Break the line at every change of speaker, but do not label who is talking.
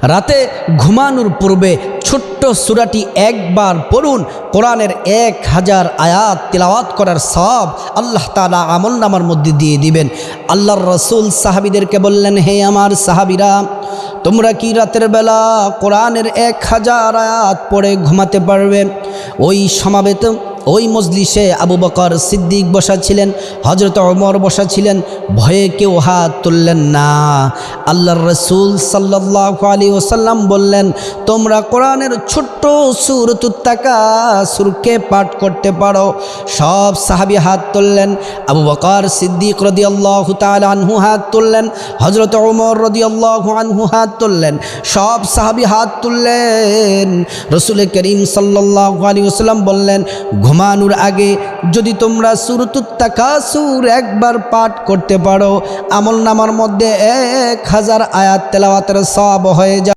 রাতে ঘুমানোর পূর্বে ছোট্ট সূরাটি একবার পড়ুন। কোরআনের 1000 আয়াত তিলাওয়াত করার সওয়াব আল্লাহ তাআলা আমলনামার মধ্যে দিয়ে দিবেন। আল্লাহর রাসূল সাহাবীদেরকে বললেন, হে আমার সাহাবীরা, তোমরা কি রাতের বেলা কোরআনের 1000 আয়াত পড়ে ঘুমাতে পারবে? ওই সমাবেত ওই মজলিসে আবু বকর সিদ্দিক বসা ছিলেন, হযরত ওমর বসা ছিলেন। ভয়ে কেউ হাত তুললেন না। আল্লাহর রাসূল সাল্লাল্লাহু আলাইহি ওয়াসাল্লাম বললেন, তোমরা কোরআনের ছোট্ট সূরাতুত তাকাসুরকে পাঠ করতে পারো। সব সাহাবী হাত তুললেন। আবু বকর সিদ্দিক রাদিয়াল্লাহু তাআলা আনহু হাত তুললেন, হযরত ওমর রাদিয়াল্লাহু আনহু হাত তুললেন। সব সাহাবী হাত তুললেন। রাসূল করিম সাল্লাল্লাহু আলাইহি ওয়াসাল্লাম বললেন, ঘুমানোর আগে যদি তোমরা সূরাতুত তাকাসুর একবার পাঠ করতে পারো, আমলনামার মধ্যে 1000 আয়াত তেলাওয়াতের সওয়াব হয়ে যায়।